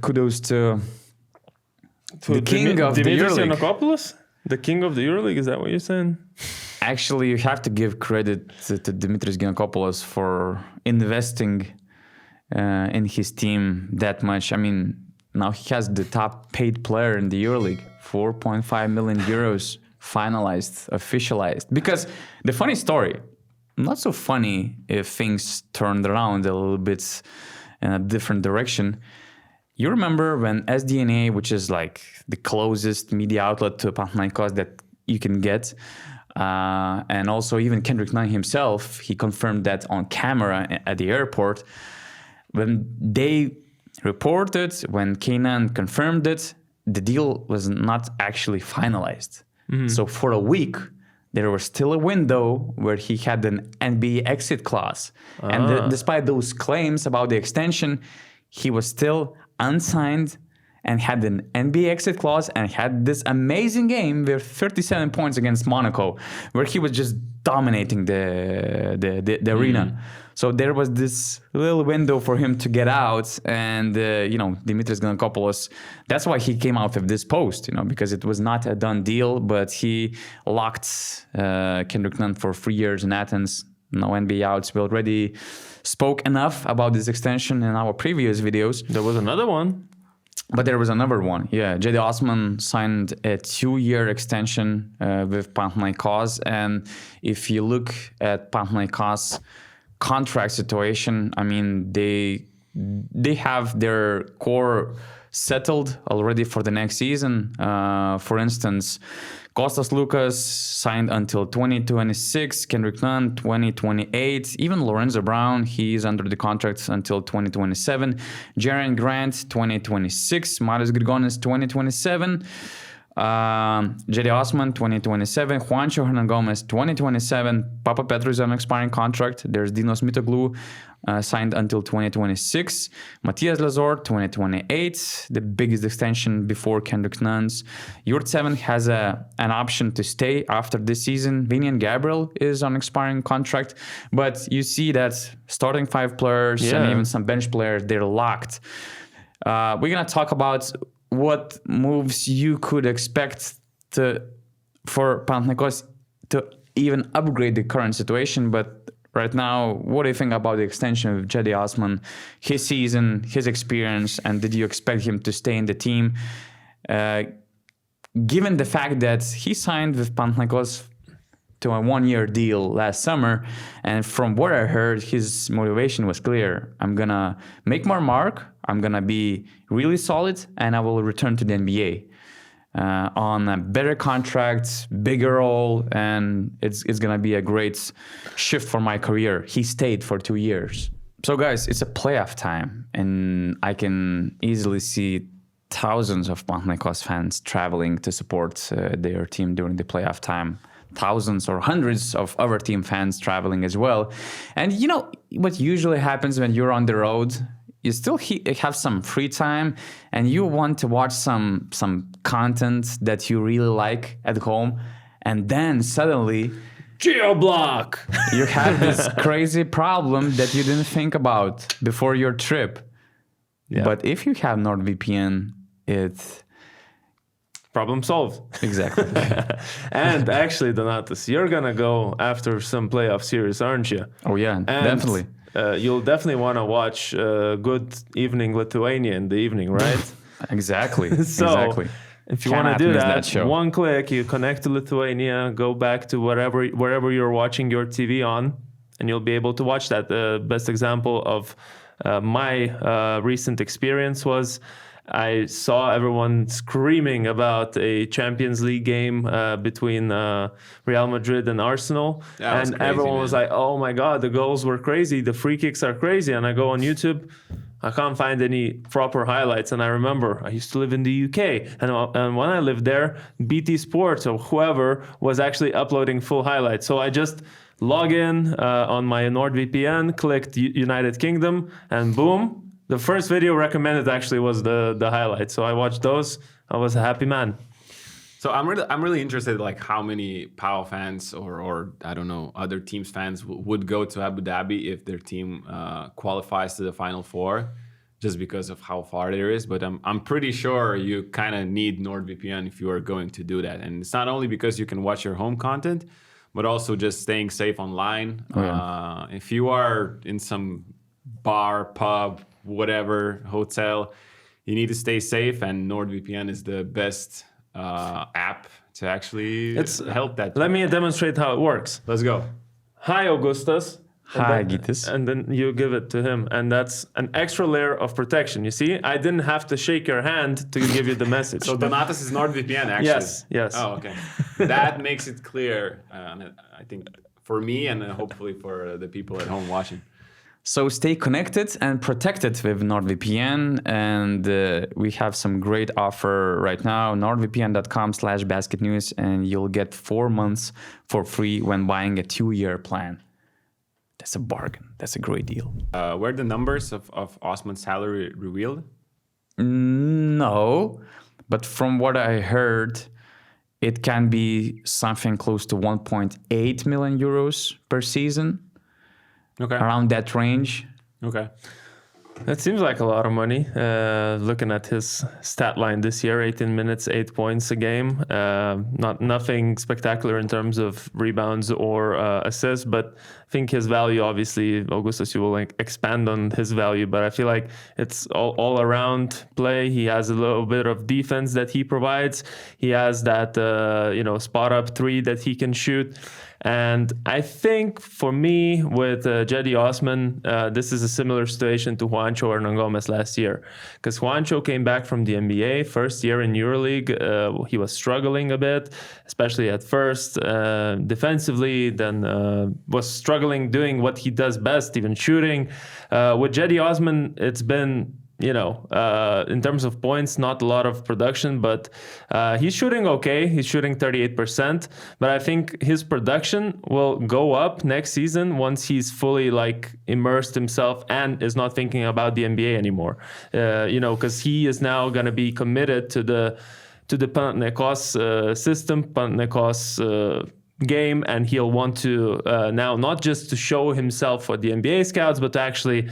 Kudos to the king of the Dimitris EuroLeague. Giannakopoulos? The king of the EuroLeague? Is that what you're saying? Actually, you have to give credit to Dimitris Giannakopoulos for investing in his team that much. I mean, now he has the top paid player in the EuroLeague, 4.5 million euros finalized, officialized. Because the funny story, not so funny if things turned around a little bit in a different direction. You remember when SDNA, which is like the closest media outlet to Panathinaikos that you can get, and also even Kendrick Nunn himself, he confirmed that on camera at the airport. When they reported, when Kenan confirmed it, the deal was not actually finalized. So for a week, there was still a window where he had an NBA exit clause. And despite those claims about the extension, he was still unsigned and had an NBA exit clause and had this amazing game with 37 points against Monaco, where he was just dominating the arena. So there was this little window for him to get out, and Dimitris Giannakopoulos, that's why he came out with this post, because it was not a done deal, but he locked Kendrick Nunn for 3 years in Athens. No NBA outs. We already spoke enough about this extension in our previous videos. There was another one. But there was another one. Yeah, J.D. Osman signed a 2-year extension with Panathinaikos. And if you look at Panathinaikos' contract situation, I mean, they have their core settled already for the next season. For instance, Kostas Lukas signed until 2026, Kendrick Nunn 2028, even Lorenzo Brown, he's under the contract until 2027, Jaren Grant 2026, Marius Grigonis 2027, J.D. Osman 2027, Juancho Hernan Gomez 2027, Papa Petru is on an expiring contract, there's Dinos Mitoglu signed until 2026, Matthias Lazor 2028, the biggest extension before Kendrick Nunn's. Yurtseven has an option to stay after this season. Vinian Gabriel is on expiring contract, but you see that starting 5 players and even some bench players, they're locked. We're gonna talk about what moves you could expect for Panathinaikos to even upgrade the current situation, but right now, what do you think about the extension of J.D. Osman, his season, his experience, and did you expect him to stay in the team? Given the fact that he signed with Panathinaikos to a 1-year deal last summer, and from what I heard, his motivation was clear. I'm going to make more mark, I'm going to be really solid, and I will return to the NBA. On a better contract, bigger role, and it's going to be a great shift for my career. He stayed for 2 years. So guys, it's a playoff time, and I can easily see thousands of Panathinaikos fans traveling to support their team during the playoff time. Thousands or hundreds of other team fans traveling as well. And you know what usually happens when you're on the road? You still have some free time and you want to watch some content that you really like at home, and then suddenly Geo-block! You have this crazy problem that you didn't think about before your trip. Yeah. But if you have NordVPN, it's Problem solved. Exactly. And actually, Donatas, you're gonna go after some playoff series, aren't you? Oh yeah, And, definitely. You'll definitely want to watch Good Evening Lithuania in the evening, right? Exactly. So, exactly. if you want to do miss that, show. one click, you connect to Lithuania, go back to wherever you're watching your TV on, and you'll be able to watch that. The best example of my recent experience was I saw everyone screaming about a Champions League game between Real Madrid and Arsenal. That was crazy, everyone was man. like, oh my God, the goals were crazy. The free kicks are crazy. And I go on YouTube, I can't find any proper highlights. And I remember I used to live in the UK. And when I lived there, BT Sports or whoever was actually uploading full highlights. So I just log in on my NordVPN, clicked United Kingdom, and boom. The first video recommended actually was the highlight. So I watched those. I was a happy man. So I'm really interested, like how many PAO fans or I don't know, other teams fans would go to Abu Dhabi if their team qualifies to the Final Four. just because of how far there is. But I'm pretty sure you kind of need NordVPN if you are going to do that. And it's not only because you can watch your home content, but also just staying safe online. If you are in some bar, pub, whatever, hotel, you need to stay safe, and NordVPN is the best app to actually help that. Let me demonstrate how it works. Let's go. Hi, Augustus. Hi, Gytis. And then you give it to him. And that's an extra layer of protection. You see, I didn't have to shake your hand to give you the message. So Donatas is NordVPN, actually. Yes. Oh, okay. That makes it clear, I think, for me and hopefully for the people at home watching. So stay connected and protected with NordVPN, and we have some great offer right now, nordvpn.com/basketnews, and you'll get 4 months for free when buying a 2-year plan. That's a bargain. That's a great deal. Were the numbers of Osman's salary revealed? No, but from what I heard, it can be something close to 1.8 million euros per season. Okay. Around that range. Okay. That seems like a lot of money. Looking at his stat line this year, 18 minutes, 8 points a game. Nothing spectacular in terms of rebounds or assists, but I think his value, obviously, Augustus, you will expand on his value, but I feel like it's all around play. He has a little bit of defense that he provides. He has that spot up three that he can shoot. And I think for me, with Cedi Osman, this is a similar situation to Juancho Hernan-Gomez last year. Because Juancho came back from the NBA, first year in EuroLeague. He was struggling a bit, especially at first, defensively, then was struggling doing what he does best, even shooting. With Cedi Osman, it's been... in terms of points, not a lot of production, but he's shooting okay. He's shooting 38%, but I think his production will go up next season once he's fully immersed himself and is not thinking about the NBA anymore. Because he is now going to be committed to the Panathinaikos system, Panathinaikos game, and he'll want to now not just to show himself for the NBA scouts, but to actually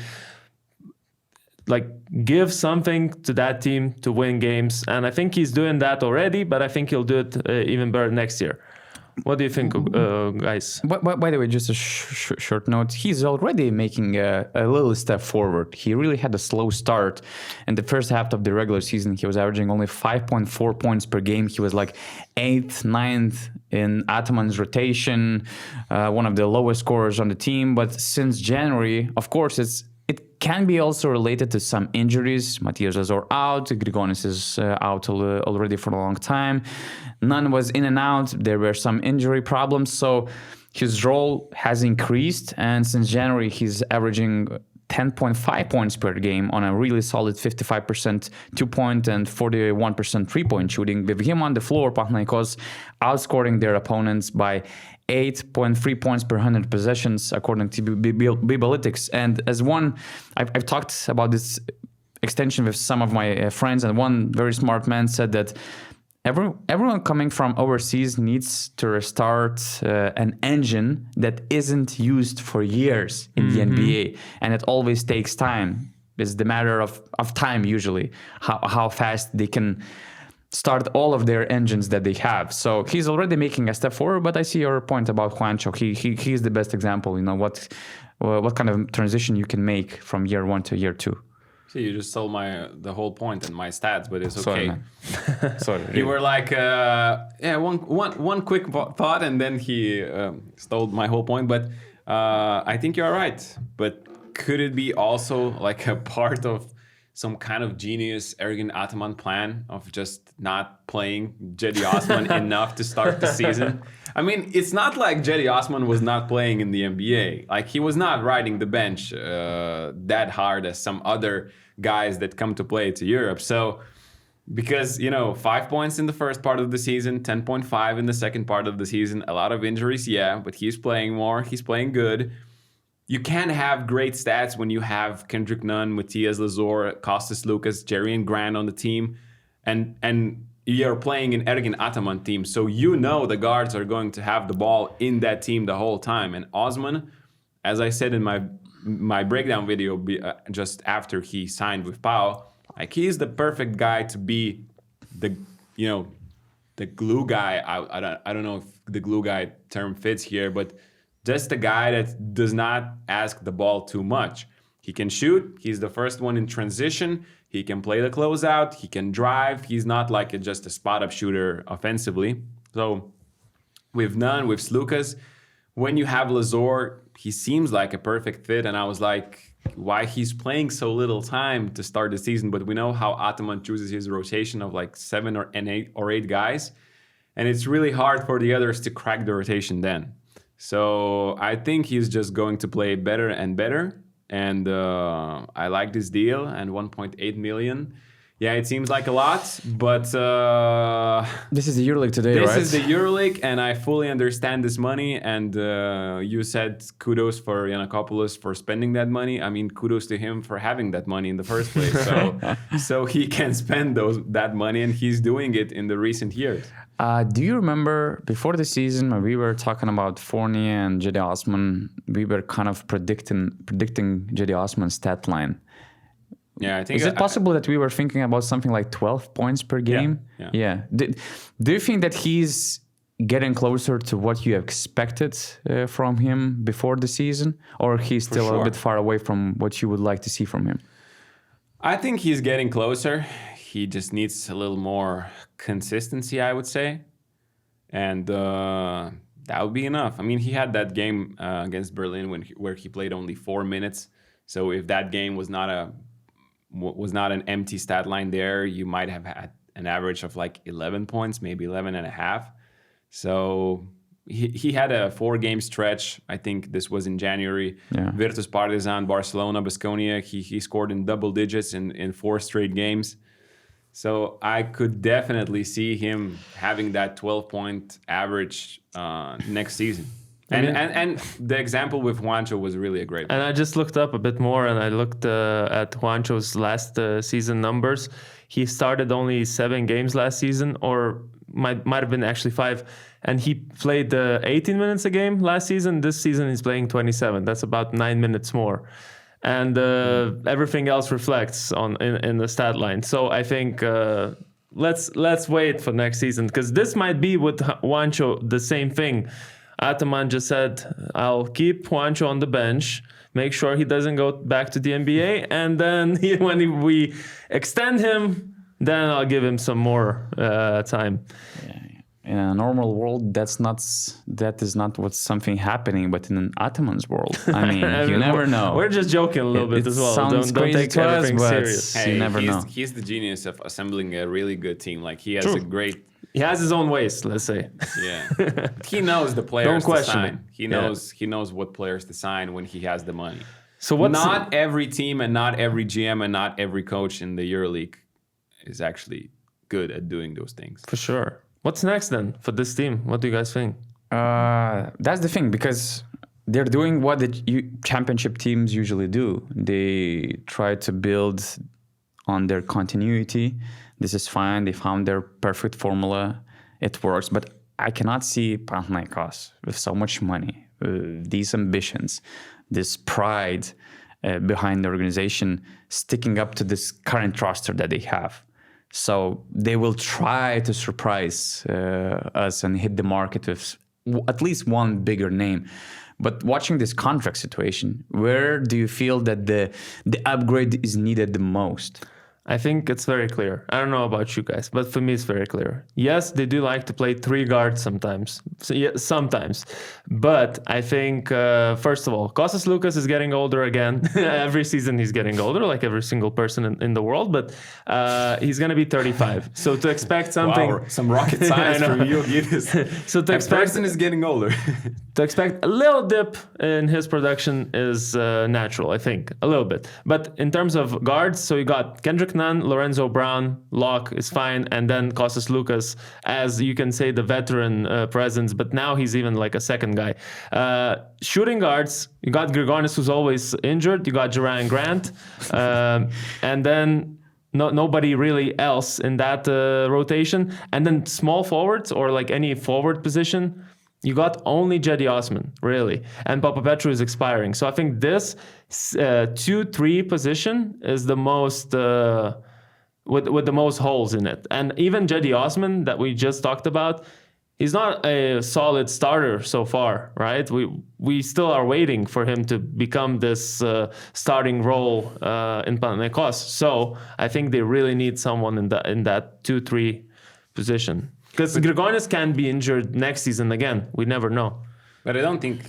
give something to that team to win games. And I think he's doing that already, but I think he'll do it even better next year. What do you think, guys? By the way, just a short note, he's already making a little step forward. He really had a slow start. In the first half of the regular season, he was averaging only 5.4 points per game. He was 8th, 9th in Ataman's rotation, one of the lowest scorers on the team. But since January, of course, it can be also related to some injuries. Matthias Azor out, Grigonis is out already for a long time. Nunn was in and out. There were some injury problems. So his role has increased. And since January, he's averaging 10.5 points per game on a really solid 55% 2-point and 41% 3-point shooting. With him on the floor, Panathinaikos outscoring their opponents by 8.3 points per 100 possessions, according to Bibalytics. And as I've talked about this extension with some of my friends, and one very smart man said that everyone coming from overseas needs to restart an engine that isn't used for years in the NBA, and it always takes time. It's the matter of time usually, how fast they can start all of their engines that they have. So he's already making a step forward, but I see your point about Juancho. He's the best example, what kind of transition you can make from year one to year two. See, you just stole the whole point and my stats, but it's Sorry, okay. man. Sorry. You were one quick thought, and then he stole my whole point. But I think you're right. But could it be also a part of some kind of genius, arrogant Ataman plan of just not playing Cedi Osman enough to start the season? I mean, it's not like Cedi Osman was not playing in the NBA. He was not riding the bench that hard as some other guys that come to play to Europe. So, because, 5 points in the first part of the season, 10.5 in the second part of the season, a lot of injuries, yeah, but he's playing more, he's playing good. You can't have great stats when you have Kendrick Nunn, Matthias Lazor, Kostas Lukas, Jerian Grant on the team, and you're playing an arrogant Ataman team. So the guards are going to have the ball in that team the whole time. And Osman, as I said in my my breakdown video just after he signed with PAO. Like he's the perfect guy to be the the glue guy. I don't know if the glue guy term fits here, but just a guy that does not ask the ball too much. He can shoot. He's the first one in transition. He can play the closeout. He can drive. He's not like just a spot-up shooter offensively. So with Slukas, when you have Lazor, he seems like a perfect fit. And I was like, why he's playing so little time to start the season? But we know how Ataman chooses his rotation of like 7 or 8 guys. And it's really hard for the others to crack the rotation then. So I think he's just going to play better and better. And I like this deal. And 1.8 million. Yeah, it seems like a lot, but this is the EuroLeague today, right? This is the EuroLeague, and I fully understand this money. And you said kudos for Giannakopoulos for spending that money. I mean, kudos to him for having that money in the first place. So he can spend that money, and he's doing it in the recent years. Do you remember before the season when we were talking about Fournier and Cedi Osman, we were kind of predicting Cedi Osman's stat line. Yeah, I think. Is it possible that we were thinking about something like 12 points per game? Yeah. Do you think that he's getting closer to what you expected from him before the season, or he's still a bit far away from what you would like to see from him? I think he's getting closer. He just needs a little more consistency, I would say, and that would be enough. I mean, he had that game against Berlin where he played only 4 minutes. So if that game was not an empty stat line there, you might have had an average of like 11 points, maybe 11 and a half. So he had a 4-game stretch. I think this was in January. Yeah. Virtus, Partizan, Barcelona, Baskonia. He scored in double digits in 4 straight games. So I could definitely see him having that 12-point average next season. And the example with Juancho was really a great one. And I just looked up a bit more, and I looked at Juancho's last season numbers. He started only 7 games last season, or might have been actually 5. And he played 18 minutes a game last season. This season he's playing 27. That's about 9 minutes more. And everything else reflects in the stat line. So I think let's wait for next season, because this might be with Juancho the same thing. Ataman just said, I'll keep Juancho on the bench, make sure he doesn't go back to the NBA, and then when we extend him, then I'll give him some more time. Yeah. In a normal world, that is not what's something happening, but in an Ataman's world, I mean, you never know. We're just joking a little bit as well. Don't take everything serious. Hey, you never know. He's the genius of assembling a really good team. Like he has He has his own ways, let's say. Yeah, he knows the players Don't question to sign. He knows what players to sign when he has the money. So not every team and not every GM and not every coach in the EuroLeague is actually good at doing those things. For sure. What's next then for this team? What do you guys think? That's the thing, because they're doing what the championship teams usually do. They try to build on their continuity. This is fine. They found their perfect formula. It works. But I cannot see Panathinaikos with so much money, these ambitions, this pride behind the organization, sticking up to this current roster that they have. So they will try to surprise us and hit the market with at least one bigger name. But watching this contract situation, where do you feel that the upgrade is needed the most? I think it's very clear. I don't know about you guys, but for me, it's very clear. Yes, they do like to play 3 guards sometimes. So, yeah, sometimes. But I think, first of all, Kostas Lukas is getting older again. Every season he's getting older, like every single person in the world. But he's going to be 35. So to expect something... Wow, some rocket science from you. So to expect... person is getting older. To expect a little dip in his production is natural, I think. A little bit. But in terms of guards, so you got Kendrick Nunn, Lorenzo Brown, Locke is fine, and then Kostas Lukas as, you can say, the veteran presence, but now he's even like a second guy. Shooting guards, you got Grigonis, who's always injured, you got Duran Grant, and then nobody really else in that rotation. And then small forwards, or like any forward position, You got only Jedi Osman, really, and Papapetru is expiring. So I think this 2-3 position is the most with the most holes in it. And even Jedi Osman that we just talked about, he's not a solid starter so far, right? We still are waiting for him to become this starting role in Panathinaikos. So I think they really need someone in that 2-3 position. Because Grigonis can be injured next season again. We never know. But I don't think,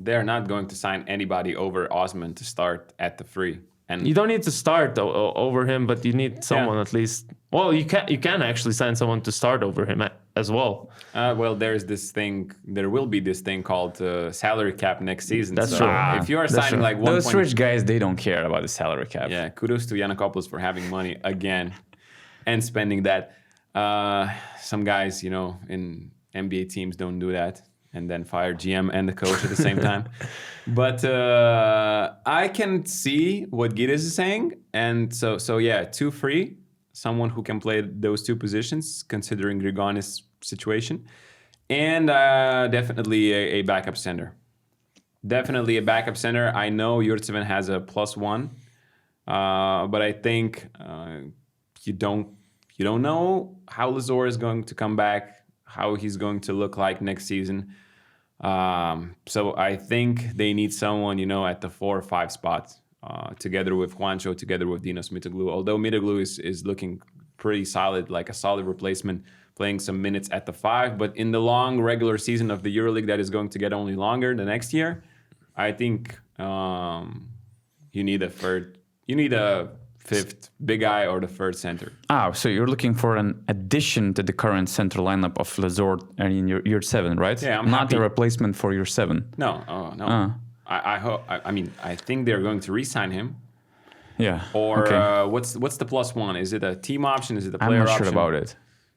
they're not going to sign anybody over Osman to start at the 3. And You don't need to start over him, but you need someone at least. Well, you can actually sign someone to start over him as well. well, there will be this thing called salary cap next season. That's so true. If you are That's signing true. like one Those rich guys, they don't care about the salary cap. yeah, kudos to Yiannakopoulos for having money again and spending that. Some guys, in NBA teams don't do that and then fire GM and the coach at the same time. But I can see what Gides is saying. And so yeah, 2-3, someone who can play those two positions, considering Grigonis' situation. And definitely a backup center. Definitely a backup center. I know Yurtseven has a +1, but I think you don't know how Lazor is going to come back, how he's going to look like next season. So I think they need someone, at the 4 or 5 spot, together with Juancho, together with Dinos Mitoglu. Although Mitoglu is looking pretty solid, like a solid replacement, playing some minutes at the 5. But in the long regular season of the EuroLeague that is going to get only longer the next year, I think you need a 5th big guy or the 3rd center. So you're looking for an addition to the current center lineup of Lazor and in your 7, right? Yeah, I'm not happy. a replacement for your 7. No, no. I hope. I think they're going to re-sign him. Yeah. Or okay. what's the +1? Is it a team option? Is it a I'm player not option? sure about it.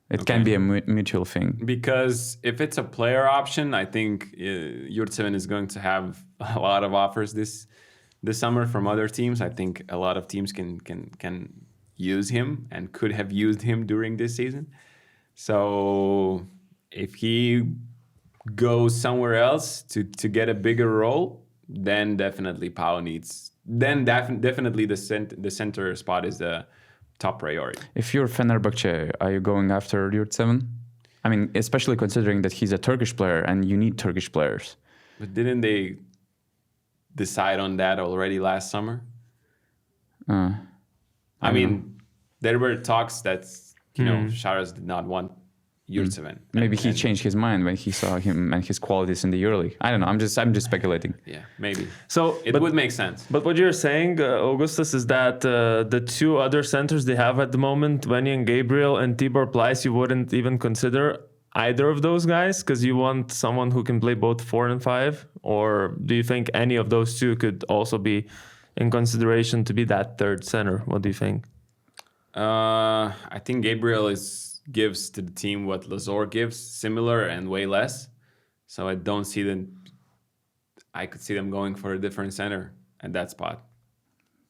It can be a mutual thing. Because if it's a player option, I think Yurtseven is going to have a lot of offers this summer from other teams. I think a lot of teams can use him and could have used him during this season. So if he goes somewhere else to get a bigger role, then definitely PAO needs. Then definitely the center spot is the top priority. If you're Fenerbahce, are you going after Yurtseven? I mean, especially considering that he's a Turkish player and you need Turkish players. But didn't they decide on that already last summer? I mean, there were talks that Sharas did not want Yurtseven. Maybe he changed his mind when he saw him and his qualities in the EuroLeague. I don't know. I'm just speculating. Yeah, maybe. So It would make sense. But what you're saying, Augustus, is that the 2 other centers they have at the moment, Venian Gabriel and Tibor Pleiss, you wouldn't even consider either of those guys because you want someone who can play both 4 and 5? Or do you think any of those 2 could also be in consideration to be that 3rd center? What do you think? I think Gabriel gives to the team what Lazor gives, similar and way less. So I don't see them. I could see them going for a different center at that spot.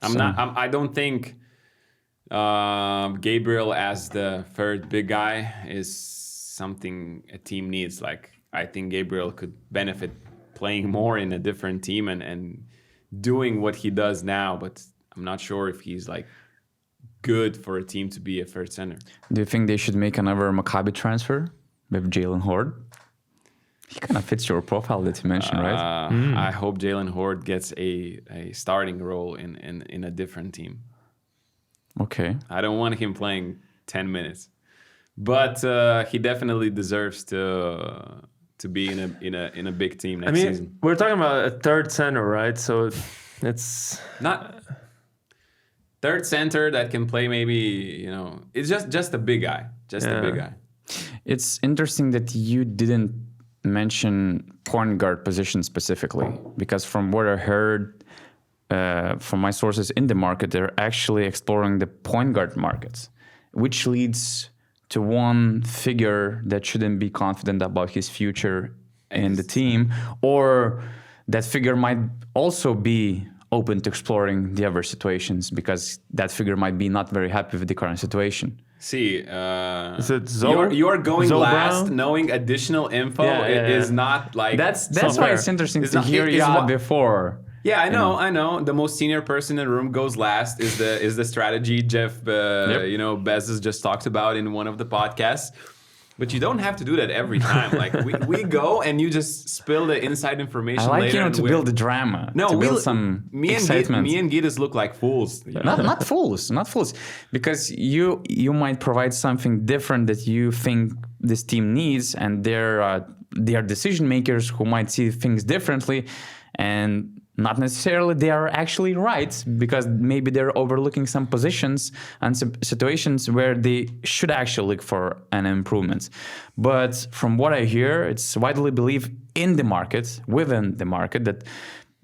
I don't think Gabriel as the 3rd big guy is something a team needs. Like I think Gabriel could benefit playing more in a different team and doing what he does now. But I'm not sure if he's like good for a team to be a 3rd center. Do you think they should make another Maccabi transfer with Jalen Horde? He kind of fits your profile that you mentioned, right? I hope Jalen Horde gets a starting role in a different team. Okay. I don't want him playing 10 minutes, but he definitely deserves to be in a big team next season. We're talking about a 3rd center, right? So it's Not 3rd center that can play maybe, it's just a big guy. A big guy. It's interesting that you didn't mention point guard position specifically, because from what I heard from my sources in the market, they're actually exploring the point guard markets, which leads to one figure that shouldn't be confident about his future in the team, or that figure might also be open to exploring the other situations because that figure might be not very happy with the current situation. See, Is it Zoe? you're going Zoe last, Brown? knowing additional info is not like That's not why fair. it's interesting It's to not- hear it's you out what- before. Yeah, I know. The most senior person in the room goes last is the strategy Jeff Bezos just talked about in one of the podcasts. But you don't have to do that every time. Like we go and you just spill the inside information. I like later to and build the drama. No, to we build some me excitement. and Gitas look like fools. You know? not fools, because you might provide something different that you think this team needs, and there are decision makers who might see things differently, and not necessarily they are actually right, because maybe they're overlooking some positions and some situations where they should actually look for an improvement. But from what I hear, it's widely believed in the market, within the market, that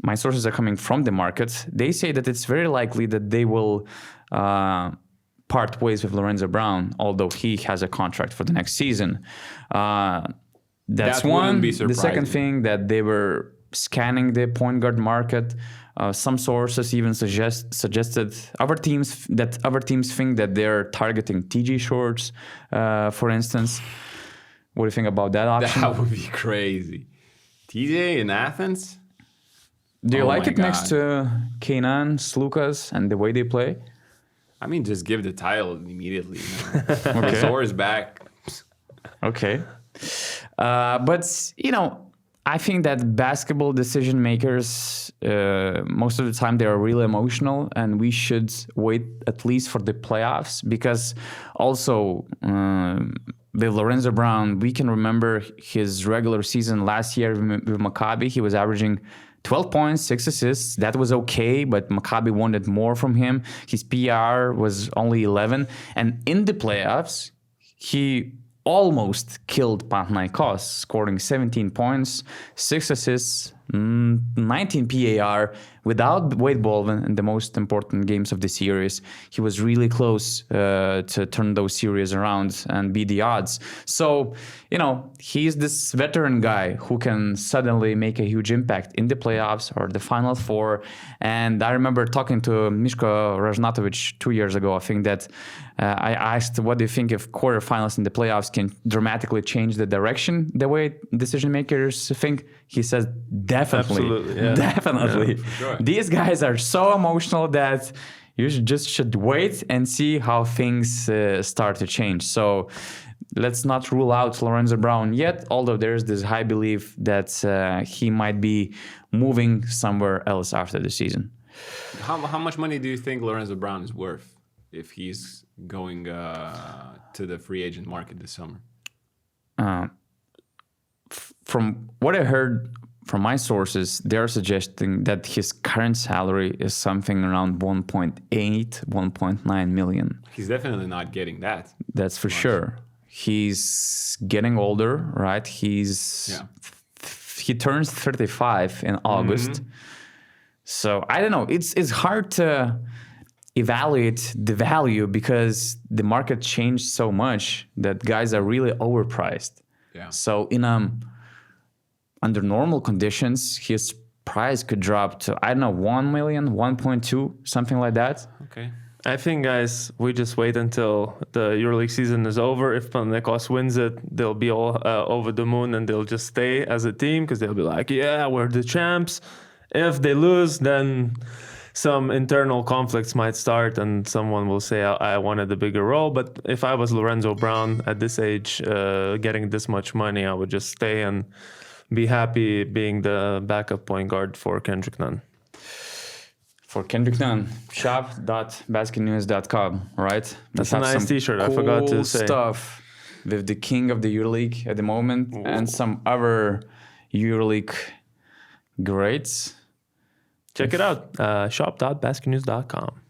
my sources are coming from the market. They say that it's very likely that they will part ways with Lorenzo Brown, although he has a contract for the next season. That's That one. wouldn't be The second surprising. thing, that they were scanning the point guard market. Some sources even suggested other teams think that they're targeting TG Shorts, for instance. What do you think about that option? That would be crazy. TJ in Athens? Do you Oh like my it next God. to Kenan, Slukas, and the way they play? I mean, just give the title immediately. You know? Okay. Zor is back. Okay. But, I think that basketball decision makers, most of the time, they are really emotional, and we should wait at least for the playoffs, because also with Lorenzo Brown, we can remember his regular season last year with Maccabi. He was averaging 12 points, 6 assists. That was okay, but Maccabi wanted more from him. His PR was only 11. And in the playoffs, he almost killed Panathinaikos, scoring 17 points, 6 assists, 19 PAR without Wade Baldwin in the most important games of the series. He was really close to turn those series around and beat the odds. So, he's this veteran guy who can suddenly make a huge impact in the playoffs or the Final Four. And I remember talking to Miško Ražnatović 2 years ago. I think that I asked, what do you think if quarterfinals in the playoffs can dramatically change the direction, the way decision makers think? He says, definitely. Absolutely, yeah. Definitely. Yeah, sure. These guys are so emotional that you should wait and see how things start to change. So let's not rule out Lorenzo Brown yet, although there's this high belief that he might be moving somewhere else after the season. How much money do you think Lorenzo Brown is worth if he's going to the free agent market this summer? From what I heard from my sources, they're suggesting that his current salary is something around 1.8, 1.9 million. He's definitely not getting that. That's for sure. He's getting older, right? He turns 35 in August. So I don't know. It's hard to evaluate the value because the market changed so much that guys are really overpriced. Yeah. So under normal conditions, his price could drop to, 1 million, 1.2, something like that. Okay. I think, guys, we just wait until the EuroLeague season is over. If Panathinaikos wins it, they'll be all over the moon, and they'll just stay as a team because they'll be like, yeah, we're the champs. If they lose, then some internal conflicts might start, and someone will say, I wanted a bigger role. But if I was Lorenzo Brown at this age, getting this much money, I would just stay and be happy being the backup point guard for Kendrick Nunn. For Kendrick Nunn, shop.basketnews.com, right? That's a nice t-shirt. I forgot to say. Stuff with the king of the EuroLeague at the moment. Ooh. And some other EuroLeague greats. Check it out. Shop.basketnews.com.